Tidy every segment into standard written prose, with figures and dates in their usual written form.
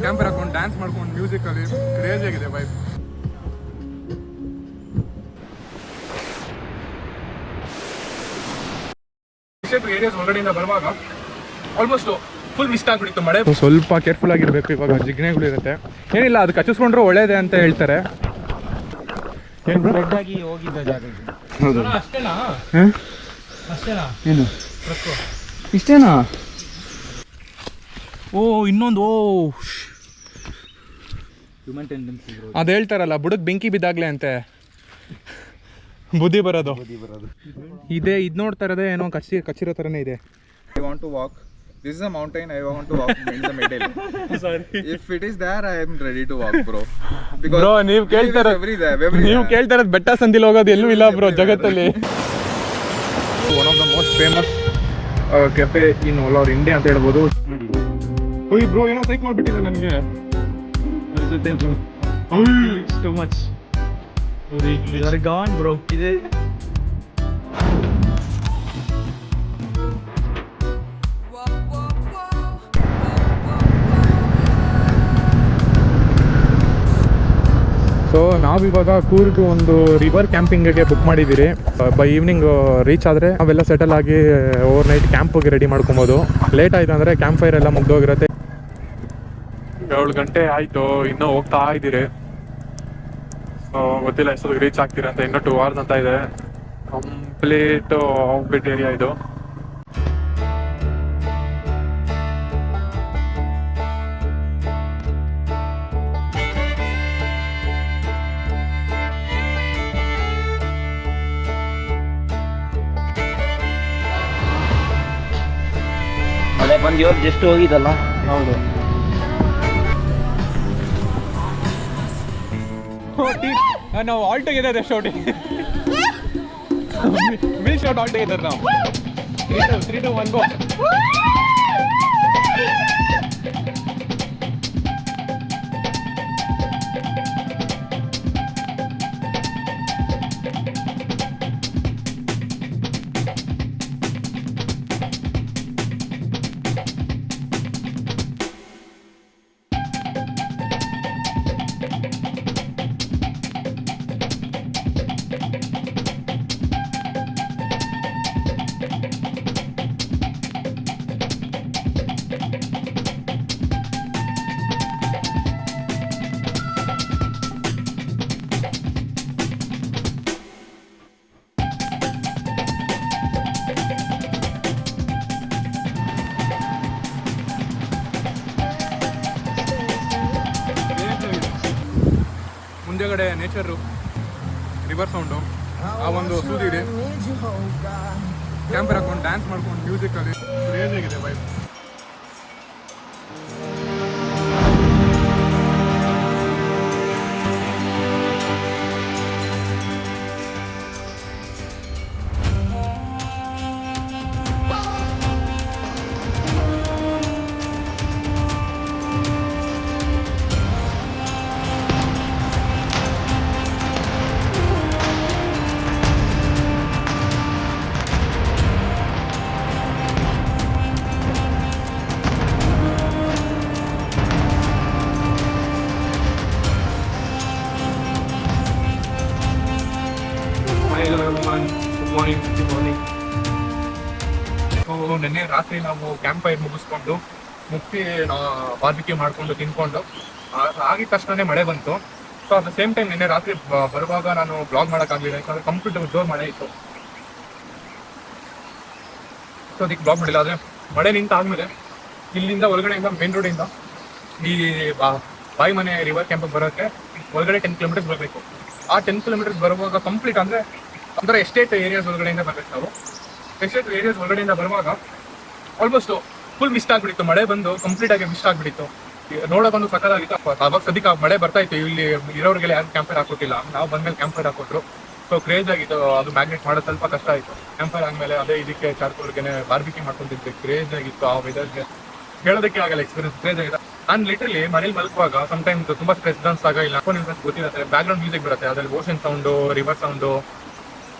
Camper ಹಾಕೊಂಡು dance ಮಾಡ್ಕೊಂಡು musically crazy ಆಗಿದೆ ವೈಬ್. ಏರಿಯಾಸ್ ಹೊರಗಡೆಯಿಂದ ಬರುವಾಗ ಆಲ್ಮೋಸ್ಟ್ ಫುಲ್ ಮಿಸ್ಟ್ ಆಗ್ಬಿಟ್ಟಿತ್ತು ಮಳೆ. ಸ್ವಲ್ಪ ಕೇರ್ಫುಲ್ ಆಗಿರಬೇಕು. ಇವಾಗ ಜಿಗ್ನೆಗಳು ಇರುತ್ತೆ, ಏನಿಲ್ಲ ಅದಕ್ಕೆ ಹಚ್ಚಿಸ್ಕೊಂಡ್ರೆ ಒಳ್ಳೇದೇ ಅಂತ ಹೇಳ್ತಾರೆ. ಹೋಗಿದ್ದ ಜಾಗ ಅಷ್ಟೇನಾ? ಅಷ್ಟೇನಾ? ಏನು ಇಷ್ಟೇನಾ? ಓ ಇನ್ನೊಂದು, ಓ ಹ್ಯೂಮನ್ ಟೆಂಡೆನ್ಸಿ ಅದು ಹೇಳ್ತಾರಲ್ಲ ಬುಡಕ್ ಬೆಂಕಿ ಬಿದ್ದಾಗ್ಲೇ ಅಂತೆ ಬುದ್ಧಿ ಬರೋದು. ಇದೆ ಇದು ನೋಡ್ತಾ ಇರೋದೇ ಏನೋ ಕಚ್ಚಿರೋ ಥರನೇ ಇದೆ. I want to walk. This is a mountain. I want to walk in the middle. Sorry. If it is there, I am ready to walk, bro. Because bro ನೀವು ಕೇಳ್ತಾ ಇರೋದು ಬೆಟ್ಟ ಸಂದಿಲ್ ಹೋಗೋದು ಎಲ್ಲೂ ಇಲ್ಲ ಬ್ರೋ ಜಗತ್ತಲ್ಲಿ. One of the most famous cafe in all over India ಅಂತ ಹೇಳ್ಬೋದು. ಓಯ್ ಬ್ರೋ ಏನೋ ಸೈಕ್ ಮಾಡ್ಬಿಟ್ಟಿದೆ ನನಗೆ. It's too much. You are gone, bro. ಇದೆ ಸೊ ನಾವಿವಾಗ ಕೂರ್ಗ್ ಒಂದು ರಿವರ್ ಕ್ಯಾಂಪಿಂಗ್ಗೆ ಬುಕ್ ಮಾಡಿದ್ದೀರಿ. ಬೈ ಈವ್ನಿಂಗ್ ರೀಚ್ ಆದರೆ ನಾವೆಲ್ಲ ಸೆಟಲ್ ಆಗಿ ಓವರ್ ನೈಟ್ ಕ್ಯಾಂಪಿಗೆ ರೆಡಿ ಮಾಡ್ಕೊಬೋದು. ಲೇಟ್ ಆಯಿತು ಅಂದರೆ ಕ್ಯಾಂಪ್ ಫೈರ್ ಎಲ್ಲ ಮುಗ್ದೋಗಿರುತ್ತೆ. 7 ಗಂಟೆ ಆಯಿತು, ಇನ್ನೂ ಹೋಗ್ತಾ ಇದ್ದೀರಿ. ಗೊತ್ತಿಲ್ಲ ಎಷ್ಟೊತ್ತಿಗೆ ರೀಚ್ ಆಗ್ತೀರಾ ಅಂತ. ಇನ್ನೂ 2 hours ಅಂತ ಇದೆ. ಕಂಪ್ಲೀಟ್ ಔಟ್ಬಿಟ್ ಏರಿಯಾ ಇದು. ಮಳೆ ಬಂದು ಇವತ್ತು ಜಸ್ಟ್ ಹೋಗಿದ್ದಲ್ಲ. ಹೌದು. ನಾವು all together shouting will shot all together ನಾವು 3 2 1 ಗೋ. ಮುಂದೆಗಡೆ ನೇಚರು, ರಿವರ್ ಸೌಂಡು, ಆ ಒಂದು ಸೂದಿದೆ, ಕ್ಯಾಂಪರ್ ಹಾಕೊಂಡು ಡ್ಯಾನ್ಸ್ ಮಾಡ್ಕೊಂಡು ಮ್ಯೂಸಿಕಲ್ಲಿ ಕ್ರೇಜಿ ಆಗಿದೆ ವೈಬ್. Good morning. ನಿನ್ನೆ ರಾತ್ರಿ ನಾವು ಕ್ಯಾಂಪ್ ಫೈರ್ ಮುಗಿಸ್ಕೊಂಡು ಬಾರ್ಬಿಕ್ಯೂ ಮಾಡ್ಕೊಂಡು ತಿನ್ಕೊಂಡು ಆಗಿದ ತಕ್ಷಣನೇ ಮಳೆ ಬಂತು. So at the same time ನಿನ್ನೆ ರಾತ್ರಿ ಬರುವಾಗ ನಾನು ಬ್ಲಾಗ್ ಮಾಡೋಕ್ಕಾಗಲಿಲ್ಲ, ಯಾಕಂದರೆ ಕಂಪ್ಲೀಟ್ ಜೋರ್ ಮಳೆ ಇತ್ತು. ಸೊ ಅದಕ್ಕೆ ಬ್ಲಾಗ್ ಮಾಡಿಲ್ಲ. ಆದರೆ ಮಳೆ ನಿಂತಾದ್ಮೇಲೆ ಇಲ್ಲಿಂದ ಒಳಗಡೆಯಿಂದ ಮೇನ್ ರೋಡಿಂದ ಈ ಬಾಯಿ ಮನೆ ರಿವರ್ ಕ್ಯಾಂಪಿಗೆ ಬರೋಕ್ಕೆ ಒಳಗಡೆ 10 ಕಿಲೋಮೀಟರ್ಸ್ ಬರಬೇಕು. ಆ 10 ಕಿಲೋಮೀಟರ್ಸ್ ಬರುವಾಗ ಕಂಪ್ಲೀಟ್ ಅಂದರೆ ಎಸ್ಟೇಟ್ ಏರಿಯಾಸ್ ಒಳಗಡೆಯಿಂದ ಬರ್ಬೇಕು ನಾವು. ಎಸ್ಟೇಟ್ ಏರಿಯಾಸ್ ಒಳಗಡೆಯಿಂದ ಬರುವಾಗ ಆಲ್ಮೋಸ್ಟ್ ಫುಲ್ ಮಿಸ್ಟ್ ಆಗ್ಬಿಟ್ಟಿತ್ತು. ಮಳೆ ಬಂದು ಕಂಪ್ಲೀಟ್ ಆಗಿ ಮಿಸ್ಟ್ ಆಗ್ಬಿಟ್ಟಿತ್ತು. ನೋಡೋಕೊಂದು ಸಕ್ಕತ್ತಾಗಿತ್ತು. ಅವಾಗ ಸದ್ಯಕ್ಕೆ ಮಳೆ ಬರ್ತಾ ಇತ್ತು. ಇಲ್ಲಿ ಇರೋರಿಗೆಲ್ಲ ಯಾರು ಕ್ಯಾಂಪರ್ ಹಾಕೊಟ್ಟಿಲ್ಲ, ನಾವು ಬಂದ್ಮೇಲೆ ಕ್ಯಾಂಪರ್ ಹಾಕೊಟ್ರು. ಸೊ ಕ್ರೇಜ್ ಆಗಿತ್ತು. ಅದು ಮ್ಯಾಗ್ನೆಟ್ ಮಾಡೋದು ಸ್ವಲ್ಪ ಕಷ್ಟ ಆಯಿತು. ಕ್ಯಾಂಪರ್ ಆದಮೇಲೆ ಅದೇ ಇದಕ್ಕೆ ಚಾರ್ಕೋಲ್ಗೆ ಬಾರ್ಬಿಕ್ಯೂ ಮಾಡ್ಕೊಂತಿದ್ವಿ. ಕ್ರೇಜ್ ಆಗಿತ್ತು. ಆ ವೆದರ್ಗೆ ಹೇಳೋದಕ್ಕೆ ಆಗಲ್ಲ, ಎಕ್ಸ್ಪೀರಿಯನ್ಸ್ ಕ್ರೇಜ್ ಆಗಿದೆ. ನಾನು ಲಿಟ್ರಲಿ ಮನೇಲಿ ಮಲ್ಕುವಾಗ ಸಮ್ಟೈಮ್ಸ್ ತುಂಬಾ ಸ್ಟ್ರೆಸ್ ಅನ್ಸಾಗ ಇಲ್ಲ ಗೊತ್ತಿರುತ್ತೆ, ಬ್ಯಾಕ್ ಗ್ರೌಂಡ್ ಮ್ಯೂಸಿಕ್ ಬರುತ್ತೆ. ಅದ್ರಲ್ಲಿ ಓಷನ್ ಸೌಂಡು, ರಿವರ್ ಸೌಂಡು,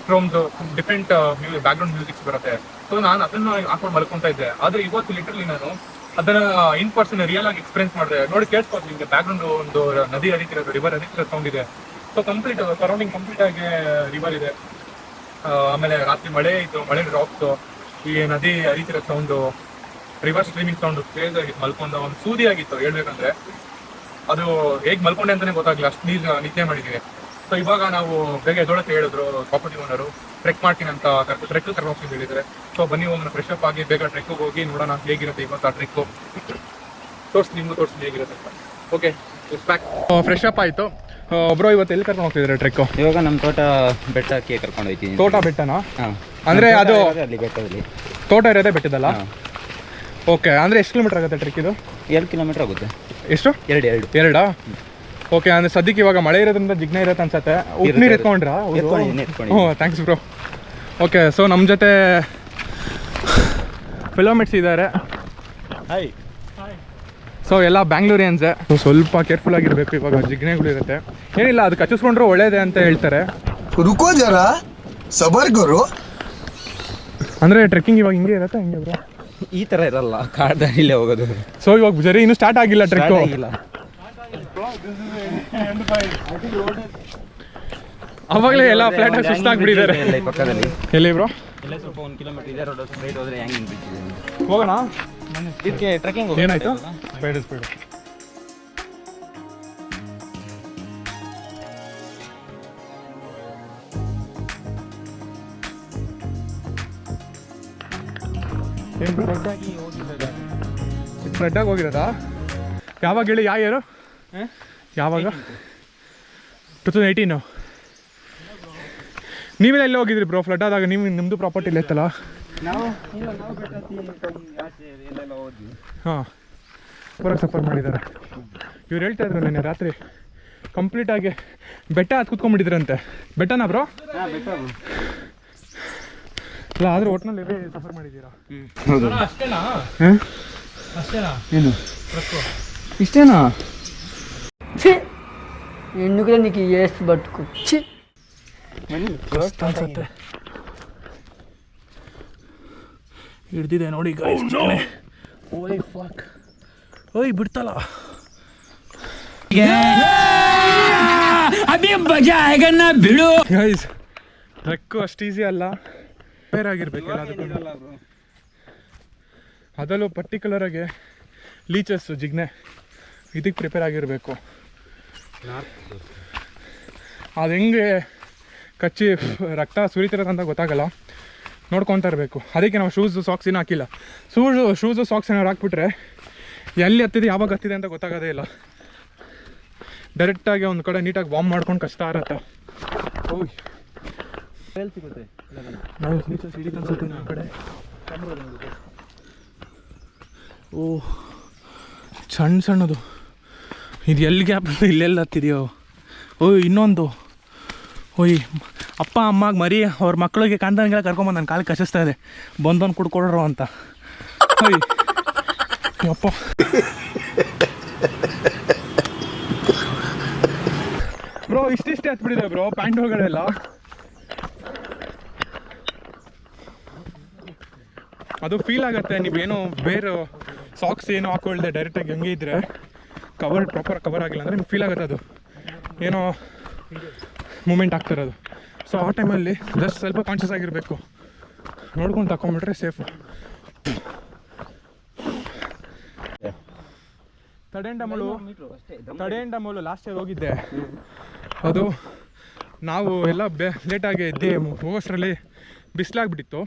ಸ್ಟ್ರೋಮ್ದು, ಡಿಫ್ರೆಂಟ್ ಬ್ಯಾಕ್ ಗ್ರೌಂಡ್ ಮ್ಯೂಸಿಕ್ಸ್ ಬರುತ್ತೆ. ಸೊ ನಾನು ಅದನ್ನು ಹಾಕೊಂಡು ಮಲ್ಕೊಂತ ಇದ್ದೆ. ಆದರೆ ಇವತ್ತು ಲಿಟ್ರಲಿ ನಾನು ಅದನ್ನ ಇನ್ ಪರ್ಸನ್ ರಿಯಲ್ ಆಗಿ ಎಕ್ಸ್ಪೀರಿಯನ್ಸ್ ಮಾಡಿದೆ. ನೋಡಿ ಕೇಳಿಸ್ಬೋದು ನಿಮಗೆ ಬ್ಯಾಕ್ಗ್ರೌಂಡ್ ಒಂದು ನದಿ ಹರಿತಿರೋದು, ರಿವರ್ ಹರಿತಿರೋ ಸೌಂಡ್ ಇದೆ. ಸೊ ಕಂಪ್ಲೀಟ್ ಸರೌಂಡಿಂಗ್ ಕಂಪ್ಲೀಟ್ ಆಗಿ ರಿವರ್ ಇದೆ. ಆಮೇಲೆ ರಾತ್ರಿ ಮಳೆ ಇತ್ತು, ಮಳೆ ಡ್ರಾಪ್ಸ್, ಈ ನದಿ ಹರಿತಿರೋ sound, river streaming sound craze ಆಗಿತ್ತು. ಮಲ್ಕೊಂಡು ಒಂದು ಸೂದಿ ಆಗಿತ್ತು ಹೇಳ್ಬೇಕಂದ್ರೆ. ಅದು ಹೇಗೆ ಮಲ್ಕೊಂಡೆ ಅಂತಾನೆ ಗೊತ್ತಾಗ್ಲಿಲ್ಲ, ಅಷ್ಟು ನೀರು ನಿದ್ದೆ ಮಾಡಿದ್ದೀವಿ. ಸೊ ಇವಾಗ ನಾವು ಬೇಗ ಎದೊಳಕ್ಕೆ ಹೇಳಿದ್ರು ಪ್ರಾಪರ್ಟಿ ಓನರು, ಟ್ರೆಕ್ ಮಾಡ್ತೀನಿ ಅಂತ ಟ್ರೆಕ್ ಕರ್ಕೊಂಡು ಹೇಳಿದ್ರೆ. ಸೊ ಬನ್ನಿ ಹೋಗೋಣ, ಫ್ರೆಶ್ ಅಪ್ ಆಗಿ ಬೇಗ ಟ್ರೆಕ್ಗೆ ಹೋಗಿ ನೋಡೋಣ ಹೇಗಿರುತ್ತೆ ಇವತ್ತು ಆ ಟ್ರೆಕ್ಕು. ನಿಮ್ಗೂ ತೋರಿಸ್ತೀನಿ ಹೇಗಿರುತ್ತೆ ಅಂತ. ಓಕೆ, ಫ್ರೆಶ್ ಅಪ್ ಆಯಿತು. ಒಬ್ರು ಇವತ್ತು ಎಲ್ಲಿ ಕರ್ಕೊಂಡು ಹೋಗ್ತಿದ್ದಾರೆ ಟ್ರೆಕ್ಕು? ಇವಾಗ ನಮ್ಮ ತೋಟ ಬೆಟ್ಟಕ್ಕೆ ಕರ್ಕೊಂಡು ಹೋಗ್ತೀನಿ. ತೋಟ ಬೆಟ್ಟನಾ? ಹಾಂ, ಅಂದರೆ ಅದು ಅಲ್ಲಿ ಬೆಟ್ಟದಲ್ಲಿ ತೋಟ ಇರೋದೇ ಬೆಟ್ಟದಲ್ಲ? ಓಕೆ, ಅಂದರೆ ಎಷ್ಟು ಕಿಲೋಮೀಟರ್ ಆಗುತ್ತೆ ಟ್ರೆಕ್ ಇದು? 2 ಕಿಲೋಮೀಟರ್ ಆಗುತ್ತೆ. ಎಷ್ಟು? 2 ಓಕೆ, ಅಂದರೆ ಸದ್ಯಕ್ಕೆ ಇವಾಗ ಮಳೆ ಇರೋದ್ರಿಂದ ಜಿಗ್ನೆ ಇರುತ್ತೆ ಅನ್ಸತ್ತೆ. ಉಪ್ಪು ನೀರು ಎತ್ಕೊಂಡ್ರಾ? ಹ್ಞೂ, ಥ್ಯಾಂಕ್ಸ್ ಬ್ರೋ. ಓಕೆ, ಸೊ ನಮ್ಮ ಜೊತೆ ಫಿಲೋಮಿಟ್ಸ್ ಇದ್ದಾರೆ. ಹಾಯ್. ಸೊ ಎಲ್ಲ ಬ್ಯಾಂಗ್ಳೂರಿಯನ್ಸೆ. ಸ್ವಲ್ಪ ಕೇರ್ಫುಲ್ ಆಗಿರಬೇಕು, ಇವಾಗ ಜಿಗ್ನೆಗಳು ಇರುತ್ತೆ. ಏನಿಲ್ಲ, ಅದು ಕಚ್ಚಿಸ್ಕೊಂಡ್ರು ಒಳ್ಳೇದೇ ಅಂತ ಹೇಳ್ತಾರೆ. रुको जरा सबर करो. ಅಂದರೆ ಟ್ರೆಕ್ಕಿಂಗ್ ಇವಾಗ ಹಿಂಗೆ ಇರುತ್ತೆ, ಹಿಂಗೆ ಬ್ರೋ? ಈ ಥರ ಇರಲ್ಲ, ಕಾಡ್ದಾರಿಲೇ ಹೋಗೋದು. ಸೊ ಇವಾಗ ಜರಿ ಇನ್ನೂ ಸ್ಟಾರ್ಟ್ ಆಗಿಲ್ಲ ಟ್ರೆಕ್ಕು. ಅವಾಗಲೇ ಎಲ್ಲ ಫ್ಲಾಟ್ ಆಗಿ ಸುಸ್ತಾಗ್ಬಿಟ್ಟಿದ್ದಾರೆ ಪಕ್ಕದಲ್ಲಿ. ಎಲ್ಲಿ ಬ್ರೋ? ಎಲ್ಲ ಸ್ವಲ್ಪ 1 ಕಿಲೋಮೀಟರ್ ಇದೆ, ರೋಡ್ ಸ್ಟ್ರೈಟ್ ಹೋದ್ರೆ ಹೆಂಗೆ ನಿಂತಿದೆ. ಹೋಗೋಣ. ಇದಕ್ಕೆ ಟ್ರೆಕ್ಕಿಂಗ್ ಏನಾಯ್ತು? ಸ್ಪೀಡು ಫ್ಲಡ್ ಆಗಿ ಹೋಗಿರೋದಾ? ಯಾವಾಗ ಹೇಳಿ, ಯಾವ ಇಯರು? ಯಾವಾಗ? 2018. ನೀವೆಲ್ಲ ಎಲ್ಲಿ ಹೋಗಿದ್ರಿ ಬ್ರೋ ಫ್ಲಡ್ ಆದಾಗ? ನಿಮ್ಮದು ಪ್ರಾಪರ್ಟಿ ಇಲ್ಲ ಇತ್ತಲ್ಲ? ಹಾಂ, ಪೂರ ಸಫರ್ ಮಾಡಿದ್ದಾರೆ. ಇವ್ರು ಹೇಳ್ತಾ ಇದ್ರು ನೆನ್ನೆ ರಾತ್ರಿ ಕಂಪ್ಲೀಟಾಗಿ ಬೆಟ್ಟ ಹತ್ತು ಕೂತ್ಕೊಂಡ್ಬಿಟ್ಟಿದ್ರಂತೆ. ಬೆಟ್ಟನಾ ಬ್ರೋ? ಇಲ್ಲ, ಆದರೂ ಒಟ್ಟಿನಲ್ಲಿ ಸಫರ್ ಮಾಡಿದ್ದೀರಾ? ಅಷ್ಟೇನಾ? ಏನು ಇಷ್ಟೇನಾ? ఎందుకు నీకు ఏసు బతుకు ಅನ್ಸುತ್ತೆ. ಹಿಡ್ದಿದೆ ನೋಡಿ ಗೈಸ್. ಓಯ್ ಫಕ್, ಓಯ್ ಬಿಡ್ತಲ್ಲ. ಗೈಸ್, ಟ್ರೆಕ್ಕು ಅಷ್ಟು ಈಸಿ ಅಲ್ಲ, ಪ್ರಿಪೇರ್ ಆಗಿರ್ಬೇಕು ಎಲ್ಲದಕ್ಕೂ. ಅದರಲ್ಲೂ ಪರ್ಟಿಕ್ಯುಲರ್ ಆಗಿ ಲೀಚಸ್, ಜಿಗ್ನೆ, ಇದಕ್ಕೆ ಪ್ರಿಪೇರ್ ಆಗಿರಬೇಕು. ಅದು ಹೆಂಗೆ ಕಚ್ಚಿ ರಕ್ತ ಸುರಿತಿರೋದಂತ ಗೊತ್ತಾಗಲ್ಲ, ನೋಡ್ಕೊತಾ ಇರಬೇಕು. ಅದಕ್ಕೆ ನಾವು ಶೂಸು ಸಾಕ್ಸ್ ಏನೂ ಹಾಕಿಲ್ಲ. ಶೂಸು ಸಾಕ್ಸ್ ಏನಾದ್ರು ಹಾಕ್ಬಿಟ್ರೆ ಎಲ್ಲಿ ಹತ್ತಿದೆ, ಯಾವಾಗ ಹತ್ತಿದೆ ಅಂತ ಗೊತ್ತಾಗೋದೇ ಇಲ್ಲ. ಡೈರೆಕ್ಟಾಗಿ ಒಂದು ಕಡೆ ನೀಟಾಗಿ ವಾರ್ಮ್ ಮಾಡ್ಕೊಂಡು ಕಷ್ಟ ಇರತ್ತೆ. ಓಯ್ ಸಿಗುತ್ತೆ ನಾವು ಸಿಡಿದು ಅನ್ಸುತ್ತೆ ನಮ್ಮ ಕಡೆ. ಓ, ಸಣ್ಣದು ಇದು ಎಲ್ಲಿ ಗ್ಯಾಪ್ ಇಲ್ಲೆಲ್ಲ ಹತ್ತಿದೆಯೋ. ಓಯ್ ಇನ್ನೊಂದು, ಓಯ್ ಅಪ್ಪ ಅಮ್ಮಗೆ ಮರಿ ಅವ್ರ ಮಕ್ಕಳಿಗೆ ಕಾಂತಾನಿಗೆಲ್ಲ ಕರ್ಕೊಂಬಂದು ನನ್ನ ಕಾಲಿಗೆ ಕಚ್ಚಿಸ್ತಾ ಇದೆ, ಬಂದೊಂದು ಕುಡ್ಕೊಡ್ರು ಅಂತ. ಓಯ್ ಅಪ್ಪ, ಬ್ರೋ ಇಷ್ಟಿಷ್ಟೇ ಹತ್ಬಿಟ್ಟಿದೆ ಬ್ರೋ ಪ್ಯಾಂಟ್ ಒಳಗಡೆಲ್ಲ. ಅದು ಫೀಲ್ ಆಗುತ್ತೆ, ನೀವೇನೋ ಬೇರೆ ಸಾಕ್ಸ್ ಏನೋ ಹಾಕೊಳ್ದೆ ಡೈರೆಕ್ಟಾಗಿ ಹಂಗೆ ಇದ್ದರೆ, ಪ್ರಾಪರ್ ಕವರ್ ಆಗಿಲ್ಲ ಅಂದರೆ ನಿಮ್ಗೆ ಫೀಲ್ ಆಗುತ್ತೆ ಅದು ಏನೋ ಮೂಮೆಂಟ್ ಆಗ್ತಿರೋದು. ಸೊ ಆ ಟೈಮಲ್ಲಿ ಜಸ್ಟ್ ಸ್ವಲ್ಪ ಕಾನ್ಷಿಯಸ್ ಆಗಿರಬೇಕು, ನೋಡ್ಕೊಂಡು ತಗೊಂಬಿಟ್ರೆ ಸೇಫು. ತಡೆಂಡಮೂಲು ಲಾಸ್ಟ್ ಇಯರ್ ಹೋಗಿದ್ದೆ. ಅದು ನಾವು ಎಲ್ಲ ಲೇಟಾಗಿ ಎದ್ದೆ ಹೋಗೋಷ್ಟರಲ್ಲಿ ಬಿಸಿಲಾಗ್ಬಿಟ್ಟಿತ್ತು.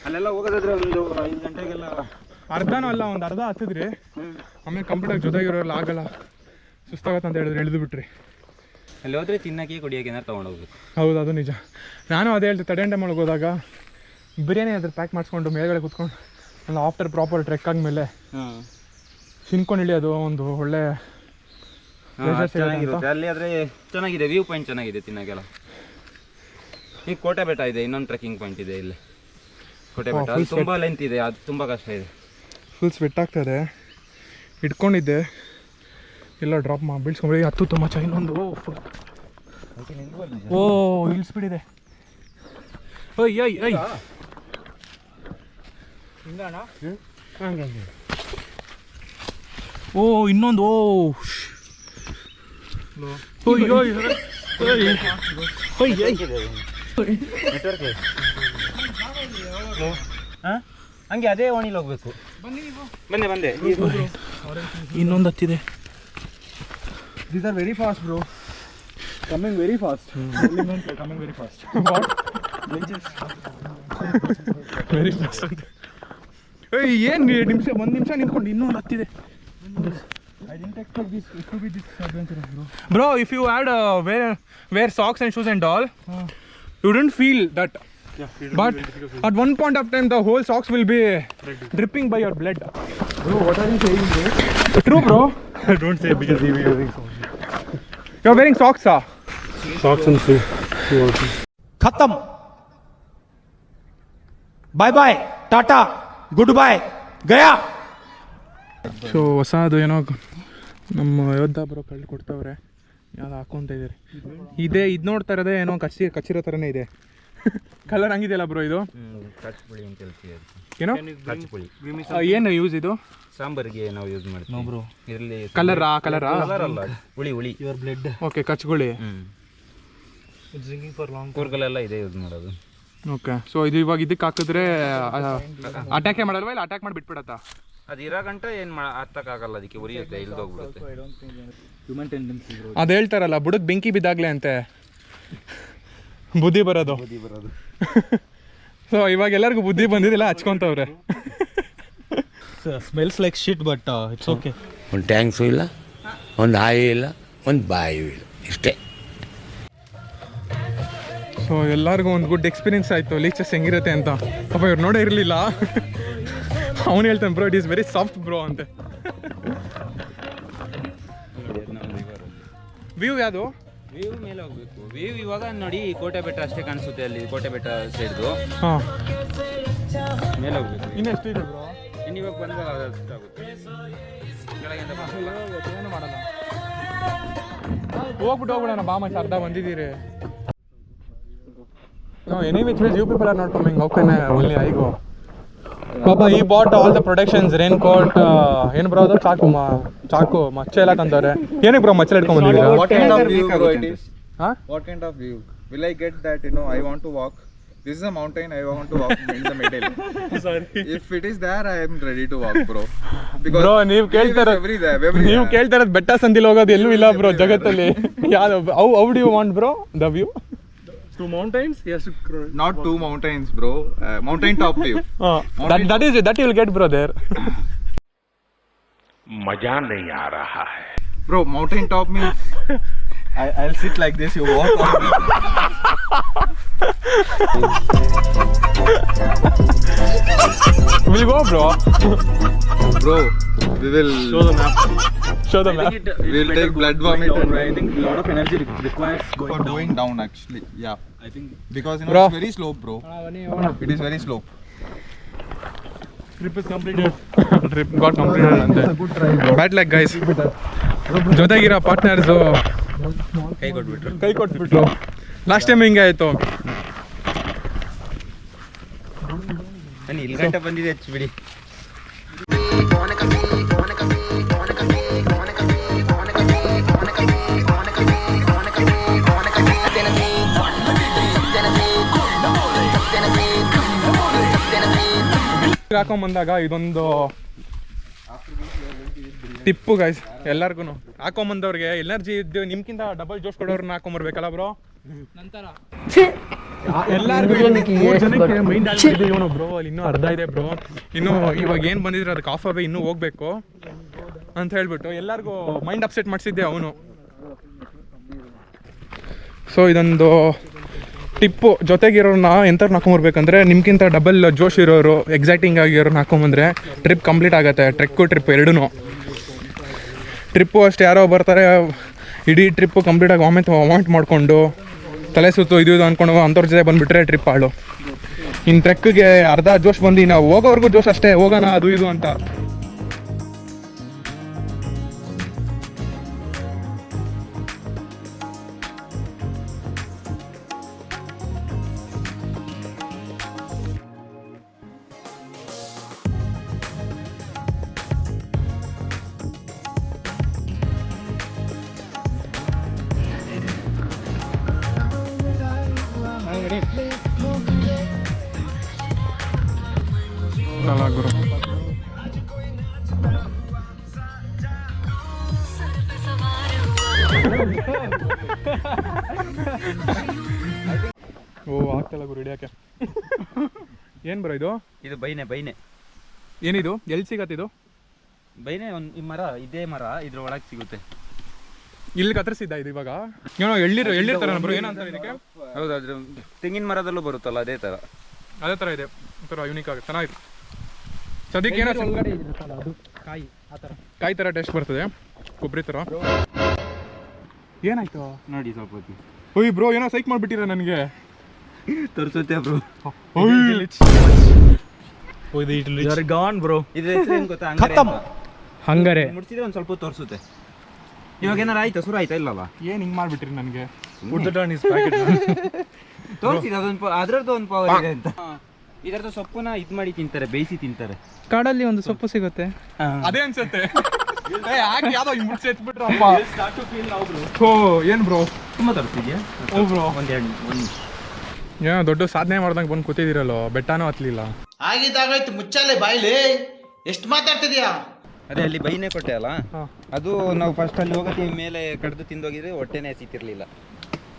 ಅಲ್ಲೆಲ್ಲ ಹೋಗೋದಾದ್ರೆ ಒಂದು 5 ಗಂಟೆಗೆಲ್ಲ, ಅರ್ಧನೂ ಅಲ್ಲ, ಒಂದು ಅರ್ಧ ಹತ್ತಿದ್ರಿ. ಆಮೇಲೆ ಕಂಪ್ಲೀಟಾಗಿ ಜೊತೆಗಿರೋಲ್ಲ, ಆಗಲ್ಲ, ಸುಸ್ತಾಗತ್ತೆ ಅಂತ ಹೇಳಿದ್ರೆ ಇಳಿದು ಬಿಟ್ರಿ. ಅಲ್ಲಿ ಹೋದ್ರೆ ತಿನ್ನಕ್ಕೆ ಕುಡಿಯೋಕೆ ಏನಾರು ತೊಗೊಂಡು ಹೋಗ್ಬೇಕು. ಹೌದು, ಅದು ನಿಜ. ನಾನು ಅದೇ ಹೇಳ್ತೆ, ತಡೆಂಡೆ ಒಳಗೆ ಹೋದಾಗ ಬಿರಿಯಾನಿ ಅದ್ರ ಪ್ಯಾಕ್ ಮಾಡಿಸ್ಕೊಂಡು ಮೇಲ್ಗಡೆ ಕೂತ್ಕೊಂಡು ಒಂದು ಆಫ್ಟರ್ ಪ್ರಾಪರ್ ಟ್ರೆಕ್ ಆದಮೇಲೆ ತಿನ್ಕೊಂಡು ಇಳಿಯೋದು ಒಂದು ಒಳ್ಳೆ ಚೆನ್ನಾಗಿರುತ್ತೆ. ಅಲ್ಲಿ ಆದರೆ ಚೆನ್ನಾಗಿದೆ, ವ್ಯೂ ಪಾಯಿಂಟ್ ಚೆನ್ನಾಗಿದೆ ತಿನ್ನೋಕ್ಕೆಲ್ಲ. ಈಗ ಕೋಟೆ ಬೆಟ್ಟ ಇದೆ, ಇನ್ನೊಂದು ಟ್ರೆಕ್ಕಿಂಗ್ ಪಾಯಿಂಟ್ ಇದೆ ಇಲ್ಲಿ ಕೋಟೆ ಬೆಟ್ಟ. ಅದು ತುಂಬ ಲೆಂತ್ ಇದೆ, ಅದು ತುಂಬ ಕಷ್ಟ ಇದೆ. ಫುಲ್ ಸ್ವೆಟ್ ಆಗ್ತದೆ. ಇಟ್ಕೊಂಡಿದ್ದೆ, ಎಲ್ಲ ಡ್ರಾಪ್ ಬೀಳ್ಸ್ಕೊಂಡ್ಬಿಡಿ. ಹತ್ತು ತುಂಬ ಇನ್ನೊಂದು ಓ ಇಳಿಸ್ಬಿಟ್ಟಿದೆ. ಓಯ್ ಐ ಐ ಹಂಗೆ ಓ ಇನ್ನೊಂದು ಹಂಗೆ ಅದೇ ಓಣಿಲಿ ಹೋಗ್ಬೇಕು. ಬಂದೆ ಇನ್ನೊಂದು ಹತ್ತಿದೆ. These are very fast, bro. Coming very fast. Coming very fast. Very fast ಅಂತ. ಏನು ನಿಮಿಷ, ಒಂದು ನಿಮಿಷ ನಿಂತ್ಕೊಂಡು ಇನ್ನೊಂದು ಹತ್ತಿದೆ. I didn't expect this. It could be this adventurous, bro. Bro, if you had wear socks and shoes and all, you wouldn't feel that. But at one point of time, the whole socks will be dripping by your blood. Bro, what are you saying, bro? True, bro. Don't say because he will using You're wearing socks, ah? socks and shoes. खत्म bye bye tata goodbye गया. So ಹೊಸದು ಏನೋ ನಮ್ಮ ಯೋಧ bro ಕಳ್ಳಿ ಕೊಡ್ತಾವ್ರೆ. ಯಾವ್ದು ಹಾಕೊಂತ ಇದ್ದೀರಿ? ಇದೇ ಇದು ನೋಡ್ತಾ ಇರೋದೇ ಏನೋ ಕಚ್ಚಿರೋ ಥರನೇ ಇದೆ. ಕಲರ್ ಹಂಗಿದೆಯಲ್ಲ ಬ್ರೋ ಇದು? ಕಚ್ಪುಳಿ ಅಂತ ಹೇಳ್ತೀವಿ. ಏನೋ ಕಚ್ಪುಳಿ ಏನು ಯೂಸ್ ಇದು? ಸಾಂಬಾರಿಗೆ ನಾವು ಯೂಸ್ ಮಾಡ್ತೀವಿ ಬ್ರೋ. ಇದರಲ್ಲಿ ಕಲರಾ? ಕಲರ್ ಅಲ್ಲ, ಹುಳಿ ಯುವರ್ ಬ್ಲಡ್. ಓಕೆ, ಕಚ್ಗುಳಿ. ಕೂರ್ಗಲೆಲ್ಲ ಇದೇ ಯೂಸ್ ಮಾಡೋದು. ಓಕೆ, ಸೊ ಇದು ಇವಾಗ ಇದಕ್ಕೆ ಹಾಕಿದ್ರೆ ಅಟ್ಯಾಕೇ ಮಾಡಲ್ವಾ, ಇಲ್ಲ ಅಟ್ಯಾಕ್ ಮಾಡಿ ಬಿಟ್ಬಿಡತ್ತಾ? ಅದು ಇರೋ ಗಂಟ ಏನು ಹತ್ತಕ್ಕಾಗಲ್ಲ, ಅದಕ್ಕೆ ಉರಿಯುತ್ತೆ, ಇಳ್ದೋಗ್ಬಿಡುತ್ತೆ. ಅದು ಹೇಳ್ತಾರಲ್ಲ, ಬುಡಕ್ ಬೆಂಕಿ ಬಿದ್ದಾಗ್ಲೇ ಅಂತೆ ಬುದ್ಧಿ ಬರೋದು. ಸೊ ಇವಾಗ ಎಲ್ಲರಿಗೂ ಬುದ್ಧಿ ಬಂದಿದ್ದಿಲ್ಲ, ಹಚ್ಕೊಂತವ್ರೆ. Smells like shit, but it's okay. ಒಂದು ಟ್ಯಾಂಕ್ಸು ಇಲ್ಲ, ಒಂದು ಹಾಯಿ ಇಲ್ಲ, ಒಂದು ಬಾಯಿಯೂ ಇಲ್ಲ, ಇಷ್ಟೇ. ಸೊ ಎಲ್ಲರಿಗೂ ಒಂದು ಗುಡ್ ಎಕ್ಸ್ಪೀರಿಯನ್ಸ್ ಆಯಿತು ಲೀಚಸ್ ಹೆಂಗಿರುತ್ತೆ ಅಂತ. ಪಾಪ ಇವ್ರು ನೋಡೇ ಇರಲಿಲ್ಲ. ಅವನು ಹೇಳ್ತಾನೆ bro, it is very soft bro ಅಂತೆ. ವ್ಯೂ ಯಾವುದು? ವ್ಯೂ ಮೇಲೆ ಹೋಗ್ಬೇಕು. ವ್ಯೂ ಇವಾಗ ನೋಡಿ ಕೋಟೆ ಬೆಟ್ಟ ಅಷ್ಟೇ ಕಾಣಿಸುತ್ತೆ, ಅಲ್ಲಿ ಕೋಟೆ ಬೆಟ್ಟ ಸೈಡ್ದು. ಹಾಂ, ಮೇಲೆ ಹೋಗ್ಬೇಕು. ಇನ್ನೆಷ್ಟು ಇದೆ ಬ್ರೋ? ಇನ್ನು ಇವಾಗ ಬಂದಾಗ ಅಷ್ಟಾಗುತ್ತೆ. ಕೆಳಗಿಂದ ಏನು ಮಾಡಲ್ಲ, ಹೋಗ್ಬಿಡೋಣ ಬಾ ಮತ್ತೆ, ಅರ್ಧ ಬಂದಿದ್ದೀರಿ. No, any which ways you people are not coming. How can only I go? Papa, he bought all the protections, raincoat, ಏನು ಬ್ರೋ ಅದು? ಚಾಕು ಮಚ್ಚೆ ಎಲ್ಲ ತಂದವ್ರೆ. ಏನಕ್ಕೆ ಬ್ರೋ ಮಚ್ಚೆ ಇಟ್ಕೊಂಡ್ ಬಂದಿದ್ದೀರಾ? What kind of view, bro, it is? Huh? What kind of view? Will I get that, I want to walk? This is a mountain, I want to walk in the middle. Sorry. If it is there, I am ready to walk, bro. Because bro, ನೀವು ಕೇಳ್ತಾರದು ಬೆಟ್ಟ ಸಂದಿಲ್ ಹೋಗೋದು ಎಲ್ಲೂ ಇಲ್ಲ bro ಜಗತ್ತಲ್ಲಿ. ಯಾವ್ದು? How do you want bro the view? Two mountains? Yes. not two mountains, bro. Mountain top view. that you will get bro there. मजा नहीं आ रहा है. Bro, mountain top means I'll sit like this, you walk on. We'll go bro. Bro, we will Show the map. we'll take blood vomit and I think a lot of energy requires for going down actually. Yeah. I think Because Bro. it's very slope, bro. It is very slope. trip is completed. Trip got completed ಅಂತೆ. Bad luck guys. ಜೊತೆಗಿರೋ partners ಕೈ ಕೊಟ್ಬಿಟ್ರು. Last time ಹಿಂಗೆ ಆಯ್ತು. ಬನ್ನಿ, ಇಲ್ಲಿ ಗಂಟೆ ಬಂದಿದೆ, ಹೆಚ್ಚು ಬಿಡಿ. ಹಾಕೊಂಡ್ ಬಂದಾಗ ಇದೊಂದು ಟಿಪ್ಪು ಗೈಸ್ ಎಲ್ಲರಿಗೂ. ಹಾಕೊಂಬಂದವ್ರಿಗೆ ಎನರ್ಜಿ ಇದ್ದು ನಿಮ್ಗಿಂತ ಡಬಲ್ ಜೋಶ್ ಕೊಡೋರ್ನ ಹಾಕೊಂಬರ್ಬೇಕಲ್ಲ ಬ್ರೋ. ಎಲ್ಲರಿಗೂ ಇವನು ಬ್ರೋ ಅಲ್ಲಿ ಇನ್ನೂ ಅರ್ಧ ಇದೆ ಬ್ರೋ, ಇನ್ನು ಇವಾಗ ಏನು ಬಂದಿದ್ರೆ ಅದಕ್ಕೆ ಆಫ್ ಅವೇ ಇನ್ನೂ ಹೋಗ್ಬೇಕು ಅಂತ ಹೇಳ್ಬಿಟ್ಟು ಎಲ್ಲರಿಗೂ ಮೈಂಡ್ ಅಪ್ಸೆಟ್ ಮಾಡಿಸಿದ್ದೆ ಅವನು. ಸೊ ಇದೊಂದು ಟಿಪ್ಪು. ಜೊತೆಗಿರೋರನ್ನ ಎಂಥವ್ರನ್ನ ಹಾಕೊಂಬರ್ಬೇಕಂದ್ರೆ ನಿಮ್ಗಿಂತ ಡಬಲ್ ಜೋಶ್ ಇರೋರು, ಎಕ್ಸೈಟಿಂಗ್ ಆಗಿರೋರನ್ನ ಹಾಕೊಂಬಂದ್ರೆ ಟ್ರಿಪ್ ಕಂಪ್ಲೀಟ್ ಆಗುತ್ತೆ. ಟ್ರಿಪ್ ಎರಡೂ ಟ್ರಿಪ್ಪು ಅಷ್ಟು ಯಾರೋ ಬರ್ತಾರೆ, ಇಡೀ ಟ್ರಿಪ್ಪು ಕಂಪ್ಲೀಟಾಗಿ ವಾಮಿಟ್ ಮಾಡಿಕೊಂಡು ತಲೆ ಸುತ್ತು ಇದು ಅಂದ್ಕೊಂಡು ಅಂಥವ್ರ ಜೊತೆ ಬಂದುಬಿಟ್ರೆ ಟ್ರಿಪ್ ಹಾಳು. ಇನ್ನು ಟ್ರೆಕ್ಕಿಗೆ ಅರ್ಧ ಜೋಶ್ ಬಂದು ನಾವು ಹೋಗೋವರೆಗೂ ಜೋಶ್ ಅಷ್ಟೇ, ಹೋಗೋಣ ಅದು ಇದು ಅಂತ. ಓ ಆಗ್ತಲ್ಲ ಗುರು ಹಿಡಿಯೋಕೆ. ಏನು ಬರೋ ಇದು? ಇದು ಬೈನೆ ಬೈನೆ. ಏನಿದು? ಎಲ್ಲಿ ಸಿಗತ್ತೆ ಇದು? ಬೈನೆ ಒಂದು ಈ ಮರ, ಇದೇ ಮರ ಇದ್ರ ಒಳಗೆ ಸಿಗುತ್ತೆ. ಇಲ್ಲಿ ಕತ್ತರಿಸಿದ್ದ ಇದು ಇವಾಗ? ಏನೋ ಎಳ್ಳಿರ್ತಾರ ಬ್ರೋ, ಏನಂತ ಇದಕ್ಕೆ? ಹೌದು, ಅದ್ರ ತೆಂಗಿನ ಮರದಲ್ಲೂ ಬರುತ್ತಲ್ಲ ಅದೇ ಥರ. ಅದೇ ಥರ ಇದೆ, ಒಂಥರ ಯೂನಿಕ್ ಆಗುತ್ತೆ, ಚೆನ್ನಾಗಿದೆ. ಸದ್ಯಕ್ಕೆ ಏನೋ ಅದು ಕಾಯಿ ಆ ಥರ ಕಾಯಿ ಥರ ಟೇಸ್ಟ್ ಬರ್ತದೆ, ಕೊಬ್ಬರಿ ಥರ. ಏನಾಯ್ತು ನೋಡಿ ಸ್ವಲ್ಪ ಹೊತ್ತಿ. ಓಯ್ ಬ್ರೋ, ಏನೋ ಸೈಕ್ ಮಾಡಿಬಿಟ್ಟಿರ ನನಗೆ. ತೋರಿಸುತ್ತೆ bro. You are gone bro. ಇದ್ರ ಹೆಸರು ಏನು ಗೊತ್ತಾ? ಹಂಗಾರೆ ಮುಡ್ಸಿದ್ರೆ ಒಂದು ಸ್ವಲ್ಪ ತೋರಿಸುತ್ತೆ. ಇವಾಗ ಏನಾರು ಆಯ್ತಾ? ಶುರು ಆಯ್ತಾ? ಇಲ್ಲಲ್ಲ, ಏನು ಹಿಂಗೆ ಮಾಡಿಬಿಟ್ರಿ ನನಗೆ? ತೋರಿಸಿದ ಅದೊಂದು ಅದರದ್ದು ಒಂದು ಪವರ್ ಇದೆ ಅಂತ. ಇದರದ್ದು ಸೊಪ್ಪನ್ನ ಇದು ಮಾಡಿ ತಿಂತಾರೆ, ಬೇಯಿಸಿ ತಿಂತಾರೆ. ಕಾಡಲ್ಲಿ ಒಂದು ಸೊಪ್ಪು ಸಿಗುತ್ತೆ. ಅದೇ ಅನ್ಸುತ್ತೆ. ಯಾವ್ದೋ ಹಿಂಗ್ ಮುಟ್ಸಿ ಎತ್ಬಿಟ್ರಪ್ಪ. ಓ ಏನು ಬ್ರೋ ತುಂಬ ತರಿಸಿದ್ಯಾ? ಓ ಬ್ರೋ, ಒಂದು ಏನೋ ದೊಡ್ಡ ಸಾಧನೆ ಮಾಡ್ದಂಗೆ ಬಂದು ಕೂತಿದ್ದೀರಲ್ಲೋ, ಬೆಟ್ಟನೂ ಹತ್ತಲಿಲ್ಲ. ಆಗಿದ್ದಾಗಾಯ್ತು, ಮುಚ್ಚಾಲೆ ಬಾಯ್ಲಿ, ಎಷ್ಟು ಮಾತಾಡ್ತಿದ್ಯಾ? ಅದೇ ಅಲ್ಲಿ ಬೈನೆ ಕೊಟ್ಟೆ ಅಲ್ಲ, ಅದು ನಾವು ಫಸ್ಟ್ ಅಲ್ಲಿ ಹೋಗತಿ ಮೇಲೆ ಕಡ್ದು ತಿಂದೋಗಿದ್ರೆ ಹೊಟ್ಟೆನೇ ಹಸಿತಿರ್ಲಿಲ್ಲ.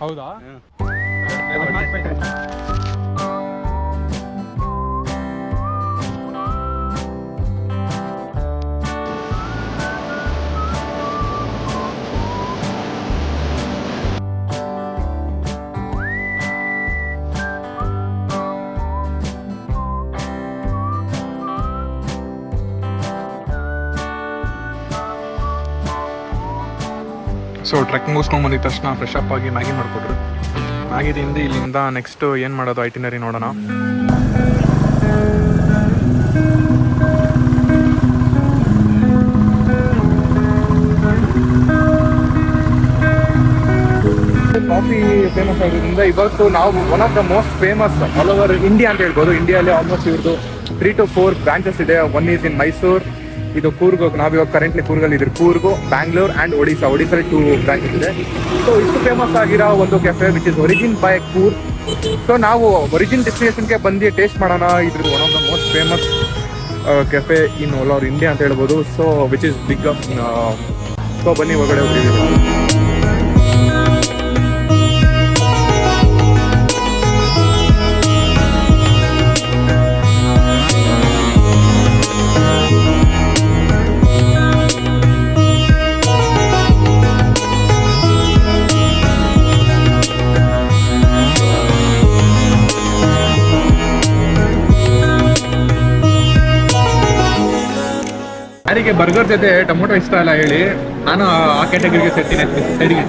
ಹೌದಾ? ಸೊ ಟ್ರೆಕ್ಕಿಂಗ್ ಮುಗಿಸ್ಕೊಂಡು ಬಂದಿದ ತಕ್ಷಣ ಫ್ರೆಶ್ ಅಪ್ ಆಗಿ ಮ್ಯಾಗಿ ಮಾಡಿಕೊಟ್ರು. ಮ್ಯಾಗಿ ತಿಂದು ಇಲ್ಲಿಂದ ನೆಕ್ಸ್ಟ್ ಏನು ಮಾಡೋದು ಐಟಿನರಿ ನೋಡೋಣ. ಕಾಫಿ ಫೇಮಸ್ ಆಗೋದ್ರಿಂದ ಇವತ್ತು ನಾವು one of the most famous all over India ಅಂತ ಹೇಳ್ಬೋದು. ಇಂಡಿಯಾದಲ್ಲಿ ಆಲ್ಮೋಸ್ಟ್ ಇವ್ರದ್ದು 3 to 4 ಬ್ರಾಂಚಸ್ ಇದೆ. ಒನ್ ಈಸ್ ಇನ್ ಮೈಸೂರು, ಇದು ಕೂರ್ಗ್, ನಾವಿವಾಗ ಕರೆಂಟ್ಲಿ ಕೂರ್ಗಲ್ಲಿ ಇದ್ದೀವಿ. ಕೂರ್ಗು, ಬ್ಯಾಂಗ್ಳೂರ್ ಆ್ಯಂಡ್ ಒಡಿಸ್ಸಲ್ಲಿ 2 ಬ್ರಾಂಚಸ್ ಇದೆ. ಸೊ ಇಷ್ಟು ಫೇಮಸ್ ಆಗಿರೋ ಒಂದು cafe which is origin by Coorg. So ನಾವು ಒರಿಜಿನ್ ಡೆಸ್ಟಿನೇಷನ್ಗೆ ಬಂದು ಟೇಸ್ಟ್ ಮಾಡೋಣ. ಇದ್ರದ್ದು one of the most famous cafe in all over India ಅಂತ ಹೇಳ್ಬೋದು. So which is big. So ಬನ್ನಿ ಒಳಗಡೆ ಹೋಗಿದ್ದೀವಿ. ಯಾರಿಗೆ ಬರ್ಗರ್ ಜೊತೆ ಟೊಮೊಟೊ ಇಷ್ಟ ಅಲ್ಲ ಹೇಳಿ, ನಾನು ಆ ಕ್ಯಾಟಗರಿಗೆ ಸೇರ್ತೀನಿ. ಸೈಡಿಗೆ